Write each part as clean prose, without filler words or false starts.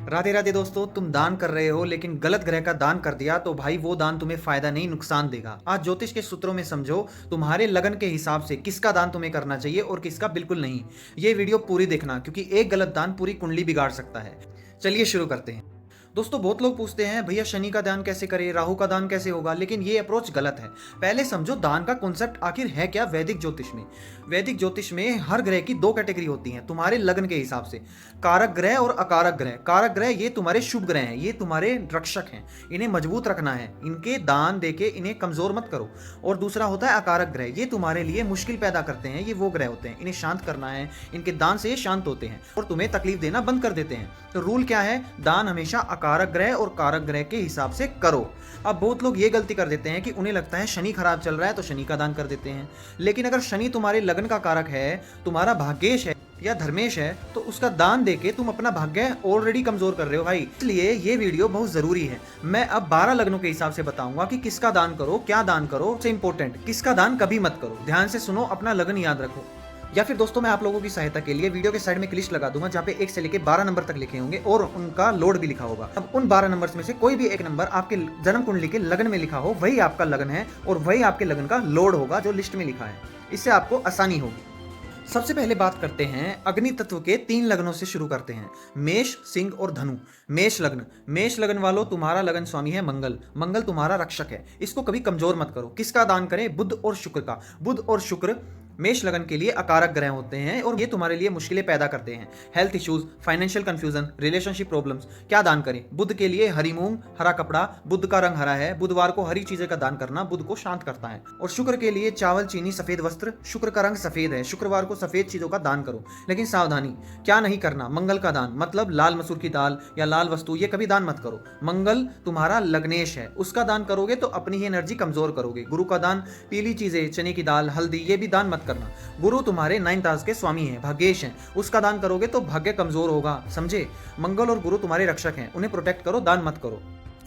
राधे राधे दोस्तों, तुम दान कर रहे हो लेकिन गलत ग्रह का दान कर दिया तो भाई वो दान तुम्हें फायदा नहीं नुकसान देगा। आज ज्योतिष के सूत्रों में समझो तुम्हारे लगन के हिसाब से किसका दान तुम्हें करना चाहिए और किसका बिल्कुल नहीं। ये वीडियो पूरी देखना क्योंकि एक गलत दान पूरी कुंडली बिगाड़ सकता है। चलिए शुरू करते हैं। दोस्तों बहुत लोग पूछते हैं भैया शनि का दान कैसे करें, राहु का दान कैसे होगा, लेकिन ये अप्रोच गलत है। पहले समझो दान का कॉन्सेप्ट आखिर है क्या वैदिक ज्योतिष में। वैदिक ज्योतिष में हर ग्रह की दो कैटेगरी होती हैं तुम्हारे लगन के हिसाब से, कारक ग्रह और अकारक ग्रह। कारक ग्रह ये तुम्हारे शुभ ग्रह हैं, ये तुम्हारे रक्षक हैं, इन्हें मजबूत रखना है, इनके दान देके इन्हें कमजोर मत करो। और दूसरा होता है अकारक ग्रह, ये तुम्हारे लिए मुश्किल पैदा करते हैं, ये वो ग्रह होते हैं, इन्हें शांत करना है, इनके दान से ये शांत होते हैं और तुम्हें तकलीफ देना बंद कर देते हैं। तो रूल क्या है, दान हमेशा अकारक ग्रह और कारक ग्रह के हिसाब से करो। अब बहुत लोग ये गलती कर देते हैं कि उन्हें लगता है शनि खराब चल रहा है तो शनि का दान कर देते हैं, लेकिन अगर शनि तुम्हारे लगन का कारक है, तुम्हारा भाग्येश है या धर्मेश है, तो उसका दान देके तुम अपना भाग्य ऑलरेडी कमजोर कर रहे हो भाई। इसलिए ये वीडियो बहुत जरूरी है। मैं अब 12 लग्नों के हिसाब से बताऊंगा कि किसका दान करो, क्या दान करो, सबसे इंपॉर्टेंट किसका दान कभी मत करो। ध्यान से सुनो, अपना लगन याद रखो। या फिर दोस्तों मैं आप लोगों की सहायता के लिए वीडियो के साइड में एक लिस्ट लगा दूंगा जहाँ पे 1 से लेकर 12 नंबर तक लिखे होंगे और उनका लोड भी लिखा होगा। अब उन 12 नंबर्स में से कोई भी एक नंबर आपके जन्म कुंडली के लगन में लिखा हो, वही आपका लगन है और वही आपके लगन का लोड होगा जो लिस्ट में लिखा है। इससे आपको आसानी होगी। सबसे पहले बात करते हैं अग्नि तत्व के 3 लगनों से शुरू करते हैं, मेष, सिंह और धनु। मेष लगन वालों, तुम्हारा लगन स्वामी है मंगल। मंगल तुम्हारा रक्षक है, इसको कभी कमजोर मत करो। किसका दान करें, बुध और शुक्र का। बुध और शुक्र मेष लगन के लिए अकारक ग्रह होते हैं और ये तुम्हारे लिए मुश्किलें पैदा करते हैं, health issues, financial confusion, relationship problems. क्या दान करें, बुध के लिए हरी मूंग, हरा कपड़ा, बुध का रंग हरा है, बुधवार को हरी चीजें का दान करना बुध को शांत करता है। और शुक्र के लिए चावल, चीनी, सफेद वस्त्र, शुक्र का रंग सफेद है, शुक्रवार को सफेद चीजों का दान करो। लेकिन सावधानी, क्या नहीं करना, मंगल का दान मतलब लाल मसूर की दाल या लाल वस्तु, ये कभी दान मत करो। मंगल तुम्हारा लग्नेश है, उसका दान करोगे तो अपनी ही एनर्जी कमजोर करोगे। गुरु का दान, पीली चीजें, चने की दाल, हल्दी, ये भी दान मत करना। गुरु तुम्हारे 9th हाउस के स्वामी हैं, भाग्येश हैं, उसका दान करोगे तो भाग्य कमजोर होगा, समझे। मंगल और गुरु तुम्हारे रक्षक हैं, उन्हें प्रोटेक्ट करो, दान मत करो।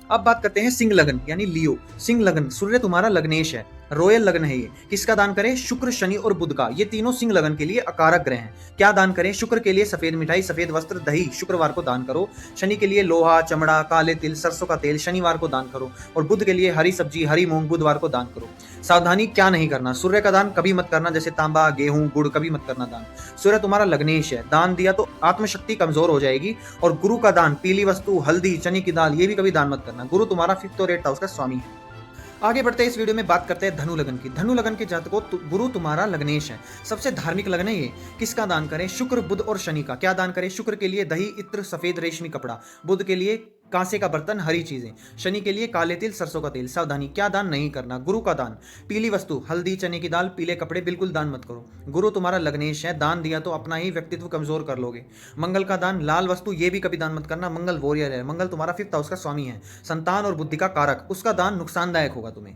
अब बात करते हैं सिंह लगन यानी लियो। सिंह लगन, सूर्य तुम्हारा लग्नेश है, रॉयल लगन है ये। किसका दान करें, शुक्र, शनि और बुध का। ये तीनों सिंह लगन के लिए अकारक ग्रह हैं। क्या दान करें, शुक्र के लिए सफेद मिठाई, सफेद वस्त्र, दही, शुक्रवार को दान करो। शनि के लिए लोहा, चमड़ा, काले तिल, सरसों का तेल, शनिवार को दान करो। और बुध के लिए हरी सब्जी, हरी मूंग, बुधवार को दान करो। सावधानी, क्या नहीं करना, सूर्य का दान कभी मत करना, जैसे तांबा, गेहूं, गुड़ कभी मत करना दान। सूर्य तुम्हारा लग्नेश है, दान दिया तो आत्मशक्ति कमजोर हो जाएगी। और गुरु का दान, पीली वस्तु, हल्दी, चने की दाल, ये भी कभी दान मत करना। गुरु तुम्हारा 5th और 8th हाउस का स्वामी है। आगे बढ़ते हैं, इस वीडियो में बात करते हैं धनु लगन की। धनु लगन के जातकों, गुरु तुम्हारा लग्नेश है, सबसे धार्मिक लगन है ये। किसका दान करें, शुक्र, बुध और शनि का। क्या दान करें, शुक्र के लिए दही, इत्र, सफेद रेशमी कपड़ा, बुध के लिए कांसे का बर्तन, हरी चीजें, शनि के लिए काले तिल, सरसों का तेल। सावधानी, क्या दान नहीं करना, गुरु का दान, पीली वस्तु, हल्दी, चने की दाल, पीले कपड़े बिल्कुल दान मत करो। गुरु तुम्हारा लग्नेश है, दान दिया तो अपना ही व्यक्तित्व कमजोर कर लोगे। मंगल का दान, लाल वस्तु, ये भी कभी दान मत करना, मंगल वॉरियर है, मंगल तुम्हारा 5th हाउस का स्वामी है, संतान और बुद्धि का कारक, उसका दान नुकसानदायक होगा तुम्हें।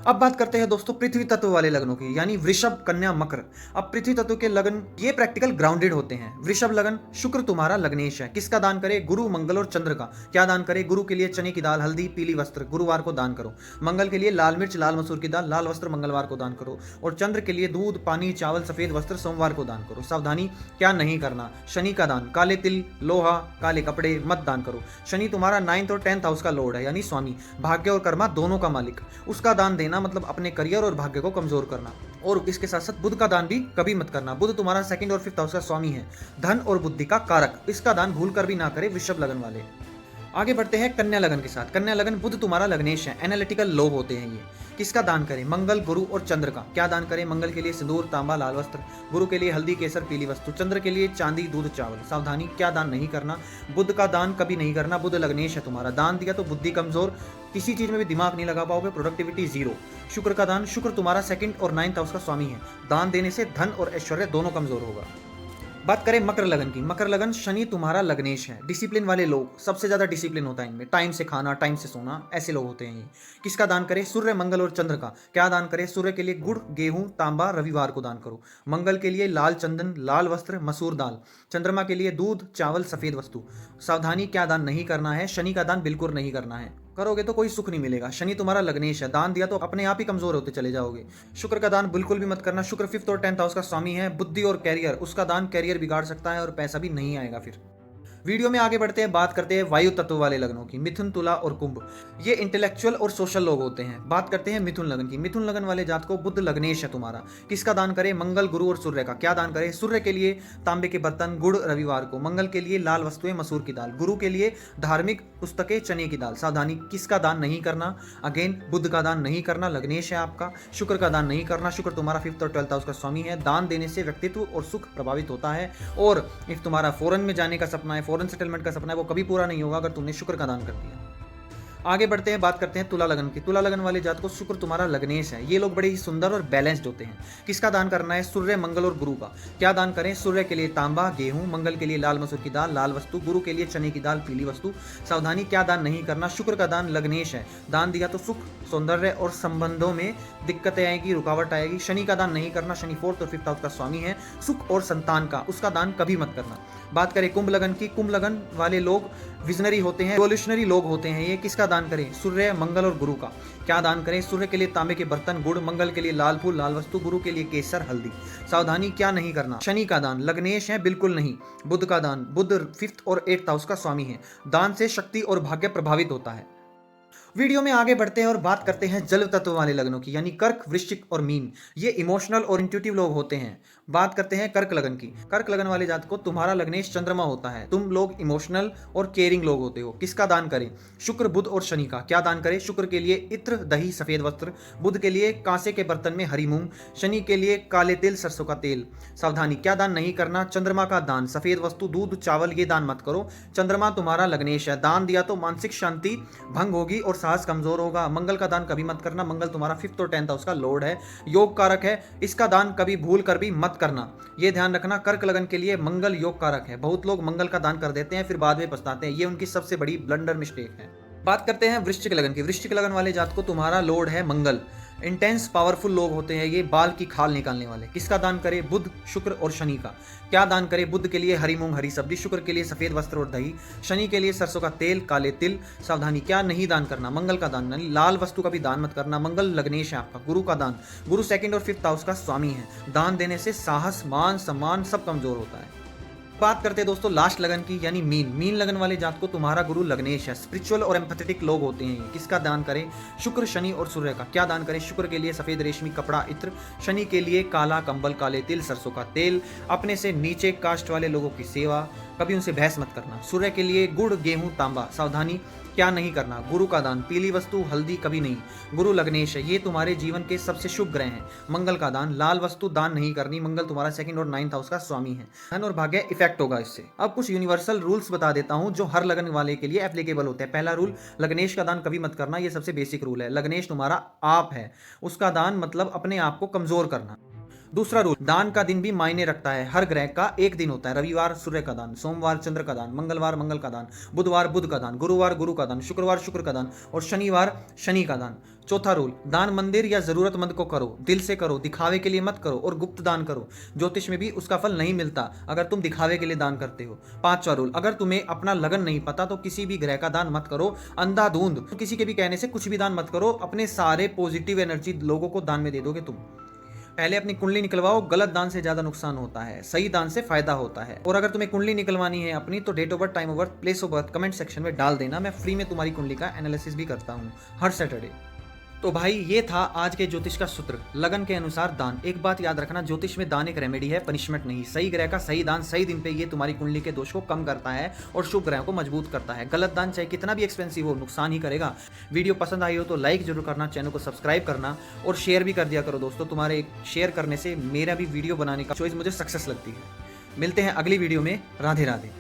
अब बात करते हैं दोस्तों पृथ्वी तत्व वाले लगनों की, यानी वृषभ, कन्या, मकर। अब पृथ्वी तत्व के लगन ये प्रैक्टिकल ग्राउंडेड होते हैं। वृषभ लगन, शुक्र तुम्हारा लग्नेश है। किसका दान करे, गुरु, मंगल और चंद्र का। क्या दान करे, गुरु के लिए चने की दाल, हल्दी, पीली वस्त्र, गुरुवार को दान करो। मंगल के लिए लाल मिर्च, लाल मसूर की दाल, लाल वस्त्र, मंगलवार को दान करो। और चंद्र के लिए दूध, पानी, चावल, सफेद वस्त्र, सोमवार को दान करो। सावधानी, क्या नहीं करना, शनि का दान, काले तिल, लोहा, काले कपड़े मत दान करो। शनि तुम्हारा 9th और 10th हाउस का लॉर्ड है, यानी स्वामी, भाग्य और कर्मा दोनों का मालिक। उसका दान देना मतलब अपने करियर और भाग्य को कमजोर करना। और इसके साथ साथ बुध का दान भी कभी मत करना। बुध तुम्हारा 2nd और 5th हाउस का स्वामी है, धन और बुद्धि का कारक। इसका दान भूल कर भी ना करे वृषभ लगन वाले। आगे बढ़ते हैं कन्या लगन के साथ। कन्या लगन, बुध तुम्हारा लग्नेश है, एनालिटिकल लोग होते हैं ये। किसका दान करें, मंगल, गुरु और चंद्र का। क्या दान करें, मंगल के लिए सिंदूर, तांबा, लाल वस्त्र, गुरु के लिए हल्दी, केसर, पीली वस्तु, चंद्र के लिए चांदी, दूध, चावल। सावधानी, क्या दान नहीं करना, बुध का दान कभी नहीं करना। बुध लग्नेश है तुम्हारा, दान दिया तो बुद्धि कमजोर, किसी चीज में भी दिमाग नहीं लगा पाओगे, प्रोडक्टिविटी जीरो। शुक्र का दान, शुक्र तुम्हारा 2nd और 9th हाउस का स्वामी है, दान देने से धन और ऐश्वर्य दोनों कमजोर होगा। बात करें मकर लगन की। मकर लगन, शनि तुम्हारा लग्नेश है, डिसिप्लिन वाले लोग, सबसे ज्यादा डिसिप्लिन होता है इनमें, टाइम से खाना, टाइम से सोना, ऐसे लोग होते हैं ये। किसका दान करें, सूर्य, मंगल और चंद्र का। क्या दान करें, सूर्य के लिए गुड़, गेहूं, तांबा, रविवार को दान करो। मंगल के लिए लाल चंदन, लाल वस्त्र, मसूर दाल। चंद्रमा के लिए दूध, चावल, सफेद वस्तु। सावधानी, क्या दान नहीं करना है, शनि का दान बिल्कुल नहीं करना है, करोगे तो कोई सुख नहीं मिलेगा। शनि तुम्हारा लग्नेश है, दान दिया तो अपने आप ही कमजोर होते चले जाओगे। शुक्र का दान बिल्कुल भी मत करना, शुक्र 5th और 10th हाउस का स्वामी है, बुद्धि और कैरियर, उसका दान कैरियर बिगाड़ सकता है और पैसा भी नहीं आएगा फिर। वीडियो में आगे बढ़ते हैं, बात करते हैं वायु तत्व वाले लग्नों की, मिथुन, तुला और कुंभ। ये इंटेलेक्चुअल और सोशल लोग होते हैं। बात करते हैं मिथुन लगन की। मिथुन लगन वाले जात को बुध लग्नेश है तुम्हारा। किसका दान करें? मंगल, गुरु और सूर्य का। क्या दान करें? सूर्य के लिए तांबे के बर्तन, गुड़ रविवार को। मंगल के लिए लाल वस्तुएं, मसूर की दाल। गुरु के लिए धार्मिक पुस्तकें, चने की दाल। सावधानी, किसका दान नहीं करना? अगेन बुध का दान नहीं करना, लग्नेश है आपका। शुक्र का दान नहीं करना, शुक्र तुम्हारा 5th और 12th हाउस का स्वामी है। दान देने से व्यक्तित्व और सुख प्रभावित होता है। और इफ तुम्हारा फॉरेन में जाने का सपना है, फॉरेन सेटलमेंट का सपना है, वो कभी पूरा नहीं होगा अगर तुमने शुक्र का दान कर दिया। आगे बढ़ते हैं, बात करते हैं तुला लगन की। तुला लगन वाले जात को शुक्र तुम्हारा लग्नेश है। ये लोग बड़े ही सुंदर और बैलेंस्ड होते हैं। किसका दान करना है? सूर्य, मंगल और गुरु का। क्या दान करें? सूर्य के लिए तांबा, गेहूं। मंगल के लिए लाल मसूर की दाल, लाल वस्तु। गुरु के लिए चने की दाल, पीली वस्तु। सावधानी, क्या दान नहीं करना? शुक्र का दान लग्नेश है। दान दिया तो सुख, सौंदर्य और संबंधों में दिक्कतें आएगी, रुकावट आएगी। शनि का दान नहीं करना, शनि 4th और 5th हाउस का स्वामी है। सुख और संतान का, उसका दान कभी मत करना। बात करें कुंभ लगन की। कुंभ लगन वाले लोग विजनरी होते हैं, रिवोल्यूशनरी लोग होते हैं। ये किसका दान करें? सूर्य, मंगल और गुरु का। क्या दान करें? सूर्य के लिए तांबे के बर्तन, गुड़। मंगल के लिए लाल फूल, लाल वस्तु। गुरु के लिए केसर, हल्दी। सावधानी, क्या नहीं करना? शनि का दान, लग्नेश है बिल्कुल नहीं। बुध का दान, बुध 5th और 8th हाउस का स्वामी है। दान से शक्ति और भाग्य प्रभावित होता है। वीडियो में आगे बढ़ते हैं और बात करते हैं जल तत्व वाले लग्नों की, यानी कर्क, वृश्चिक और मीन। ये इमोशनल और इंट्यूटिव लोग होते हैं। बात करते हैं कर्क लगन की। कर्क लगन वाले जात को तुम्हारा लग्नेश चंद्रमा होता है। तुम लोग इमोशनल और केयरिंग लोग होते हो। किसका दान करें? शुक्र, बुध और शनि का। क्या दान करें? शुक्र के लिए इत्र, दही, सफेद वस्त्र। बुध के लिए कांसे के बर्तन में हरी मूंग। शनि के लिए काले तिल, सरसों का तेल। सावधानी, क्या दान नहीं करना? चंद्रमा का दान, सफेद वस्तु, दूध, चावल, ये दान मत करो। चंद्रमा तुम्हारा लग्नेश है। दान दिया तो मानसिक शांति भंग होगी और साहस कमजोर होगा। मंगल का दान कभी मत करना। मंगल तुम्हारा 5th और 10th हाउस का लॉर्ड है, योग कारक है। इसका दान कभी भूल कर भी मत करना, ये ध्यान रखना। कर्क लगन के लिए मंगल योग कारक है। बहुत लोग मंगल का दान कर देते हैं, फिर बाद में पछताते हैं। ये उनकी सबसे बड़ी ब्लंडर मिस्टेक है। बात करते हैं वृश्चिक लगन की। वृश्चिक लगन वाले जात को तुम्हारा लॉर्ड है मंगल। इंटेंस पावरफुल लोग होते हैं ये, बाल की खाल निकालने वाले। किसका दान करे? बुध, शुक्र और शनि का। क्या दान करे? बुध के लिए हरी मूंग, हरी सब्जी। शुक्र के लिए सफेद वस्त्र और दही। शनि के लिए सरसों का तेल, काले तिल। सावधानी, क्या नहीं दान करना? मंगल का दान नहीं, लाल वस्तु का भी दान मत करना। मंगल लग्नेश है आपका। गुरु का दान, गुरु 2nd और 5th हाउस का स्वामी है। दान देने से साहस, मान सम्मान सब कमजोर होता है। बात करते हैं दोस्तों लास्ट लगन की, यानी मीन। मीन लगन वाले जात को तुम्हारा गुरु लग्नेश है। स्पिरिचुअल और एम्पैथेटिक लोग होते हैं। किसका दान करें? शुक्र, शनि और सूर्य का। क्या दान करें? शुक्र के लिए सफेद रेशमी कपड़ा, इत्र। शनि के लिए काला कंबल, काले तिल, सरसों का तेल। अपने से नीचे कास्ट वाले लोगों की सेवा, कभी उनसे बहस मत करना। सूर्य के लिए गुड़, गेहूं, तांबा। सावधानी, क्या नहीं करना? गुरु का दान, पीली वस्तु, हल्दी कभी नहीं। गुरु लग्नेश है, ये तुम्हारे जीवन के सबसे शुभ ग्रह हैं। मंगल का दान, लाल वस्तु दान नहीं करनी। मंगल तुम्हारा 2nd और 9th हाउस का स्वामी है। धन और भाग्य इफेक्ट होगा इससे। अब कुछ यूनिवर्सल रूल्स बता देता हूं जो हर लगन वाले के लिए एप्लीकेबल होते हैं। पहला रूल, लग्नेश का दान कभी मत करना। ये सबसे बेसिक रूल है। लग्नेश तुम्हारा आप है, उसका दान मतलब अपने आप को कमजोर करना। दूसरा रूल, दान का दिन भी मायने रखता है। हर ग्रह का एक दिन होता है। रविवार सूर्य का दान, सोमवार चंद्र का दान, मंगलवार मंगल का दान, बुधवार बुध का दान, गुरुवार गुरु का दान, शुक्रवार शुक्र का दान और शनिवार शनि का दान। चौथा रूल, दान मंदिर या जरूरतमंद को करो, दिल से करो, दिखावे के लिए मत करो और गुप्त दान करो। ज्योतिष में भी उसका फल नहीं मिलता अगर तुम दिखावे के लिए दान करते हो। पांचवा रूल, अगर तुम्हें अपना लगन नहीं पता तो किसी भी ग्रह का दान मत करो। अंधाधुंध किसी के भी कहने से कुछ भी दान मत करो। अपने सारे पॉजिटिव एनर्जी लोगों को दान में दे दोगे तुम। पहले अपनी कुंडली निकलवाओ। गलत दान से ज्यादा नुकसान होता है, सही दान से फायदा होता है। और अगर तुम्हें कुंडली निकलवानी है अपनी तो date of birth, time of birth, place of birth comment section में डाल देना। मैं फ्री में तुम्हारी कुंडली का एनालिसिस भी करता हूँ हर सैटरडे। तो भाई ये था आज के ज्योतिष का सूत्र, लगन के अनुसार दान। एक बात याद रखना, ज्योतिष में दान एक रेमेडी है, पनिशमेंट नहीं। सही ग्रह का सही दान सही दिन पे ये तुम्हारी कुंडली के दोष को कम करता है और शुभ ग्रहों को मजबूत करता है। गलत दान चाहे कितना भी एक्सपेंसिव हो, नुकसान ही करेगा। वीडियो पसंद आई हो तो लाइक जरूर करना, चैनल को सब्सक्राइब करना और शेयर भी कर दिया करो दोस्तों। तुम्हारे शेयर करने से मेरा भी वीडियो बनाने का चॉइस मुझे सक्सेस लगती है। मिलते हैं अगली वीडियो में। राधे राधे।